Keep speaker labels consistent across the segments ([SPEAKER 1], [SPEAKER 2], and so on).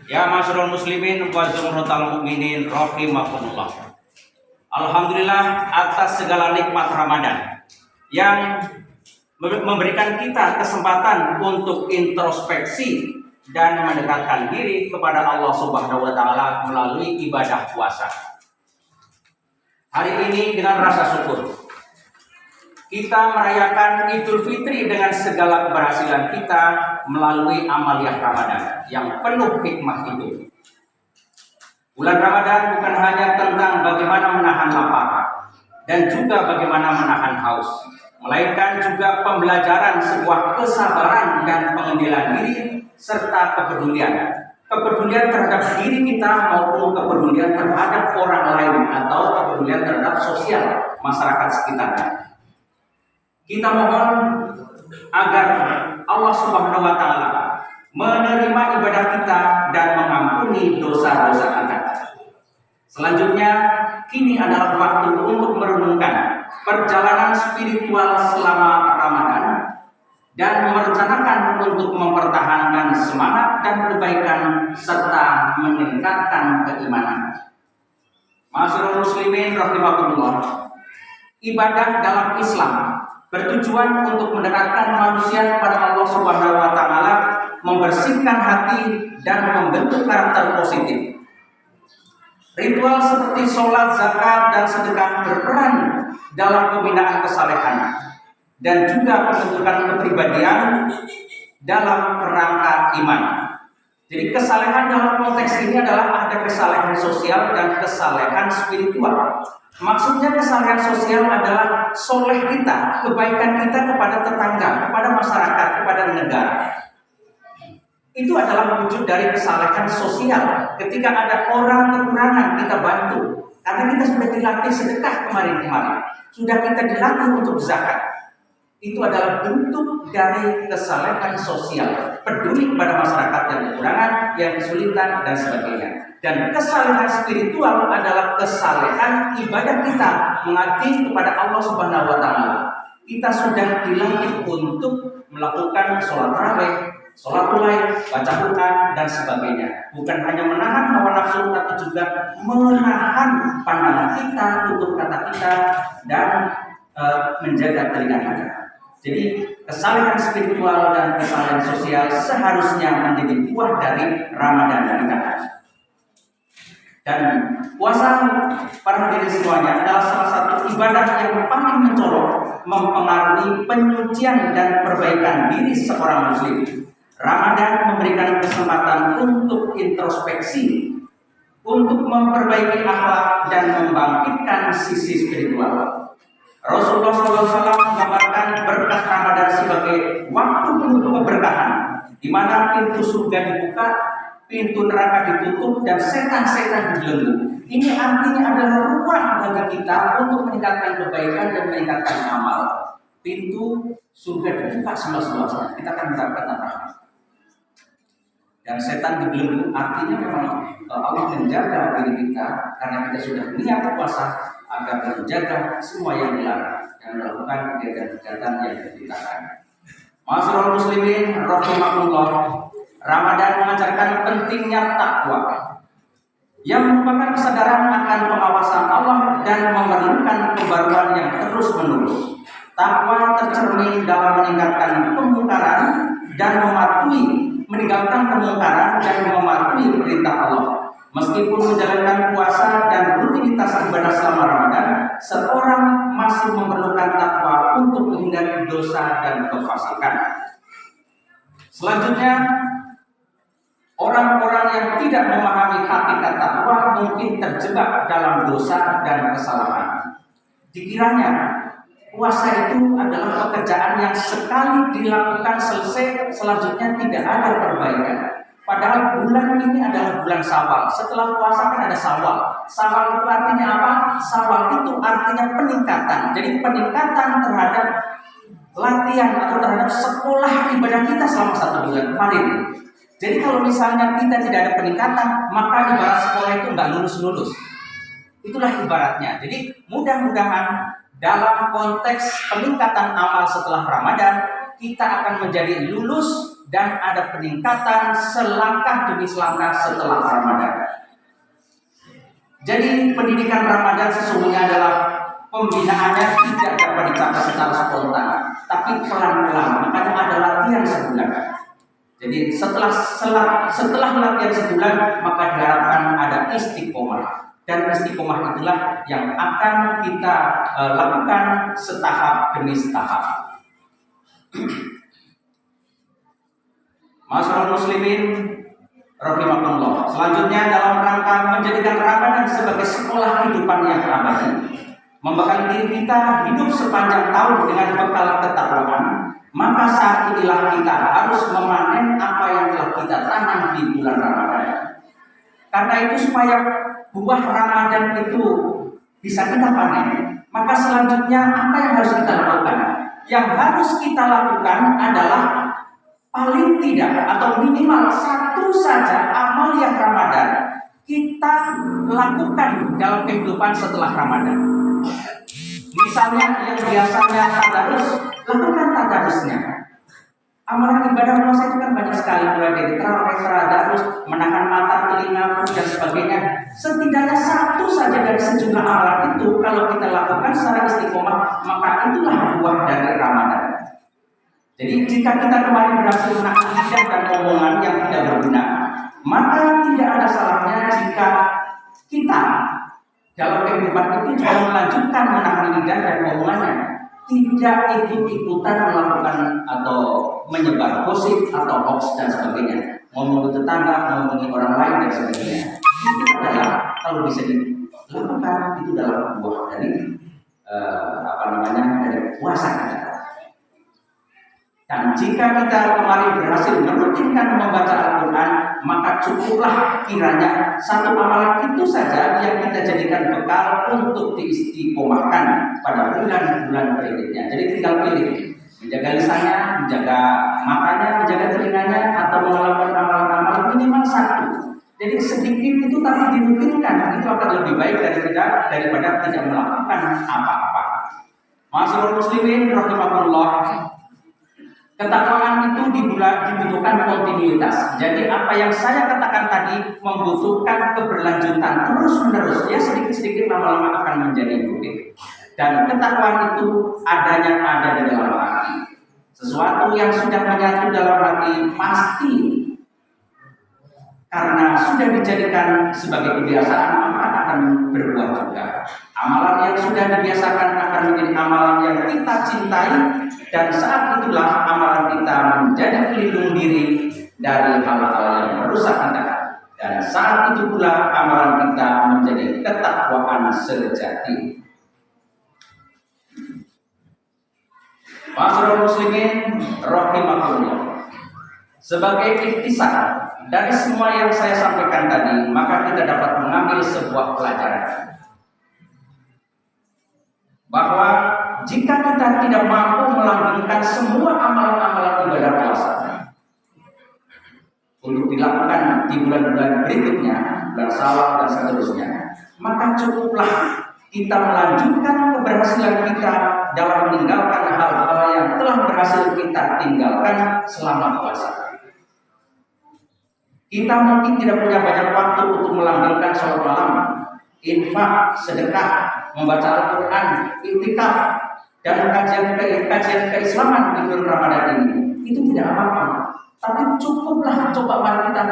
[SPEAKER 1] Ya masyarul muslimin wa zumratal mukminin rahimakumullah. Alhamdulillah atas segala nikmat Ramadan yang memberikan kita kesempatan untuk introspeksi dan mendekatkan diri kepada Allah Subhanahu wa taala melalui ibadah puasa. Hari ini dengan rasa syukur kita merayakan Idul Fitri dengan segala keberhasilan kita melalui amaliyah Ramadan yang penuh hikmah itu. Bulan Ramadan bukan hanya tentang bagaimana menahan lapar dan juga bagaimana menahan haus, melainkan juga pembelajaran sebuah kesabaran dan pengendalian diri serta kepedulian. Kepedulian terhadap diri kita maupun kepedulian terhadap orang lain atau kepedulian terhadap sosial masyarakat sekitarnya. Kita mohon agar Allah Subhanahu wa taala menerima ibadah kita dan mengampuni dosa-dosa kita. Selanjutnya, kini adalah waktu untuk merenungkan perjalanan spiritual selama Ramadan dan merencanakan untuk mempertahankan semangat dan kebaikan serta meningkatkan keimanan. Masyarul muslimin rahimakumullah. Ibadah dalam Islam bertujuan untuk mendekatkan manusia kepada Allah Subhanahu wa taala, membersihkan hati dan membentuk karakter positif. Ritual seperti sholat, zakat, dan sedekah berperan dalam pembinaan kesalehan dan juga pembentukan kepribadian dalam kerangka iman. Jadi kesalehan dalam konteks ini adalah ada kesalehan sosial dan kesalehan spiritual. Maksudnya kesalehan sosial adalah soleh kita, kebaikan kita kepada tetangga, kepada masyarakat, kepada negara. Itu adalah wujud dari kesalehan sosial. Ketika ada orang kekurangan, kita bantu. Karena kita sudah dilatih sedekah kemarin-kemarin. Sudah kita dilatih untuk zakat. Itu adalah bentuk dari kesalehan sosial, peduli kepada masyarakat yang kekurangan, yang kesulitan dan sebagainya. Dan kesalehan spiritual adalah kesalehan ibadah kita mengabdi kepada Allah Subhanahu wa taala. Kita sudah dilatih untuk melakukan sholat tarawih, sholat lail, baca Quran dan sebagainya. Bukan hanya menahan hawa nafsu, tapi juga menahan pandangan kita, tutur kata kita, dan menjaga telinga kita. Jadi kesalehan spiritual dan kesalehan sosial seharusnya menjadi buah dari Ramadan kita. Dan puasa para hadirin semuanya adalah salah satu ibadah yang paling mencolok mempengaruhi penyucian dan perbaikan diri seorang muslim. Ramadan memberikan kesempatan untuk introspeksi, untuk memperbaiki akhlak dan membangkitkan sisi spiritual. Rasulullah SAW menggambarkan berkah Ramadan sebagai waktu penuh keberkahan, di mana pintu surga dibuka, pintu neraka ditutup, dan setan-setan dibelenggu. Ini artinya adalah ruang bagi kita untuk meningkatkan kebaikan dan meningkatkan amal. Pintu surga dibuka semua-semua, kita akan mendapatkan rahmat. Dan setan dibelenggu artinya memang Allah menjaga diri kita karena kita sudah niat puasa agar menjaga semua yang dilarang dan melakukan kegiatan-kegiatan yang dilarang. Masyarul muslimin rahimakumullah. Ramadan mengajarkan pentingnya takwa yang merupakan kesadaran akan pengawasan Allah dan memerlukan pembaruan yang terus-menerus. Takwa tercermin dalam meningkatkan kemungkaran dan meninggalkan kemungkaran dan mematuhi perintah Allah. Meskipun menjalankan puasa dan rutinitas ibadah selama Ramadan, seorang masih memerlukan takwa untuk menghindari dosa dan kefasikan. Selanjutnya, orang-orang yang tidak memahami hakikat takwa mungkin terjebak dalam dosa dan kesalahan. Dikiranya puasa itu adalah pekerjaan yang sekali dilakukan selesai, selanjutnya tidak ada perbaikan. Padahal bulan ini adalah bulan Syawal. Setelah puasa kan ada Syawal. Syawal itu artinya apa? Syawal itu artinya peningkatan. Jadi peningkatan terhadap latihan atau terhadap sekolah ibadah kita selama 1 bulan kemarin. Jadi kalau misalnya kita tidak ada peningkatan, maka ibarat sekolah itu nggak lulus-lulus. Itulah ibaratnya. Jadi mudah-mudahan dalam konteks peningkatan amal setelah Ramadan, kita akan menjadi lulus dan ada peningkatan selangkah demi selangkah setelah Ramadan. Jadi pendidikan Ramadan sesungguhnya adalah pembinaannya tidak dapat dicapai secara spontan, tapi pelan-pelan. Makanya ada latihan sebulan. Jadi setelah latihan sebulan maka diharapkan ada istiqomah, dan istiqomah itulah yang akan kita lakukan setahap demi setahap. Masyaallah muslimin rahimakumullah. Selanjutnya dalam rangka menjadikan Ramadan sebagai sekolah kehidupan yang abadi, membekali diri kita hidup sepanjang tahun dengan bekal ketakwaan, maka saat inilah kita harus memanen apa yang telah kita tanam di bulan Ramadan. Karena itu supaya buah Ramadan itu bisa kita panen, maka selanjutnya apa yang harus kita lakukan? Yang harus kita lakukan adalah paling tidak atau minimal satu saja amalia Ramadan kita lakukan dalam kehidupan setelah Ramadan. Misalnya yang biasanya tadarus, lakukan tadarusnya. Amalan ibadah puasa itu kan banyak sekali, mulai dari tarawih, tadarus, menahan mata, telinga, dan sebagainya. Setidaknya satu saja dari sejumlah amalan itu kalau kita lakukan secara istiqomah, maka itulah buah dari Ramadan. Jadi jika kita kemarin berhasil menahan lidah dan omongan yang tidak berguna, maka tidak ada salahnya jika kita dalam kehidupan itu juga melanjutkan menahan lidah dan omongannya, tidak ikut-ikutan melakukan atau menyebar gosip atau hoax dan sebagainya, ngomong ke tetangga, ngomongin orang lain dan sebagainya. Itu adalah kalau bisa dilakukan, itu adalah buah dari dari puasa kita. Dan jika kita kemarin berhasil merutinkan membaca Al-Quran, maka cukuplah kiranya satu amalan itu saja yang kita jadikan bekal untuk diistiqomahkan pada bulan-bulan berikutnya. Jadi tinggal pilih, menjaga lisannya, menjaga matanya, menjaga telinganya, atau melakukan amalan-amalan minimal satu. Jadi sedikit itu tapi dirutinkan, itu akan lebih baik daripada tidak melakukan apa-apa. Masyaallah muslimin rahimakumullah. Ketakwaan itu dibutuhkan kontinuitas. Jadi apa yang saya katakan tadi membutuhkan keberlanjutan terus-menerus. Ya sedikit-sedikit lama-lama akan menjadi rutin. Dan ketakwaan itu adanya ada di dalam hati. Sesuatu yang sudah menyatu dalam hati pasti karena sudah dijadikan sebagai kebiasaan maka akan berbuah juga. Amalan yang sudah dibiasakan akan menjadi amalan yang kita cintai, dan saat itulah amalan kita menjadi pelindung diri dari hal-hal yang merusak kita. Dan saat itu pula amalan kita menjadi ketakwaan sejati. Masyaallah muslimin rahimakumullah. Sebagai ikhtisar dari semua yang saya sampaikan tadi, maka kita dapat mengambil sebuah pelajaran bahwa jika kita tidak mampu melanggengkan semua amalan-amalan ibadah puasa untuk dilakukan di bulan-bulan berikutnya, bulan Syawal dan seterusnya, maka cukuplah kita melanjutkan keberhasilan kita dalam meninggalkan hal-hal yang telah berhasil kita tinggalkan selama puasa. Kita mungkin tidak punya banyak waktu untuk melanggengkan sholat malam, infak, sedekah, membaca Al-Quran, iktikaf, dan kajian keislaman di bulan Ramadan ini. Itu tidak apa-apa. Tapi cukuplah coba mari kita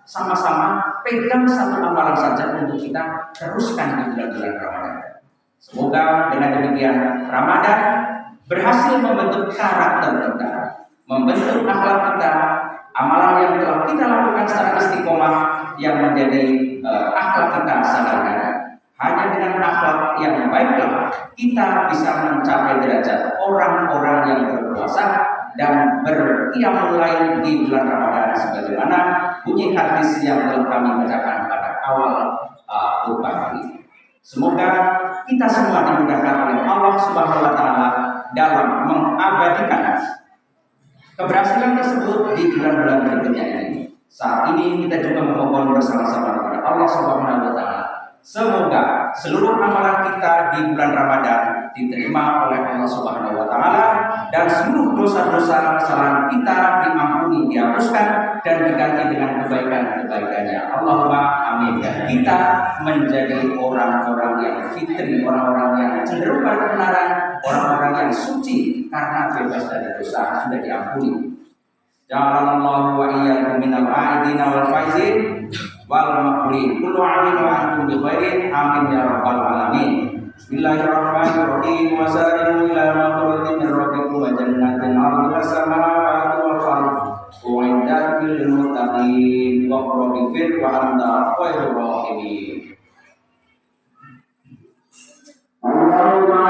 [SPEAKER 1] sama-sama pegang satu amalan saja untuk kita teruskan di bulan-bulan Ramadan. Semoga dengan demikian Ramadan berhasil membentuk karakter kita, membentuk akhlak kita, amalan yang telah kita lakukan secara istiqomah yang menjadi akhlak kita sehari-hari. Hanya dengan akhlak yang baiklah kita bisa mencapai derajat orang-orang yang berpuasa dan berqiyamul lail di bulan Ramadan, sebagaimana bunyi hadis yang telah kami bacakan pada awal khutbah ini. Semoga kita semua dimudahkan oleh Allah Subhanahu wa taala dalam mengabadikan keberhasilan tersebut di bulan-bulan berikutnya ini. Saat ini kita juga memohon bersama-sama kepada Allah Subhanahu wa taala Semoga seluruh amalan kita di bulan Ramadan diterima oleh Allah Subhanahu wa taala dan seluruh dosa-dosa kesalahan kita diampuni, dihapuskan dan diganti dengan kebaikan-kebaikannya. Allahumma amin. Dan kita menjadi orang-orang yang fitri, orang-orang yang cenderung pada kebenaran, orang-orang yang suci karena bebas dari dosa, sudah diampuni. Ja'alallahu wa iyyakum minal a'idina wal faizin wal maqbulin. Kullu 'amin wa antum bi khairin. Amin ya rabbal alamin. Bismillahirrahmanirrahim. Wa sari'u ila maghfiratin min rabbikum wa jannatin 'arduha as-samawati wal ardh. U'iddat lil muttaqin. Wa qul wa anta khairur rahimin. Allahumma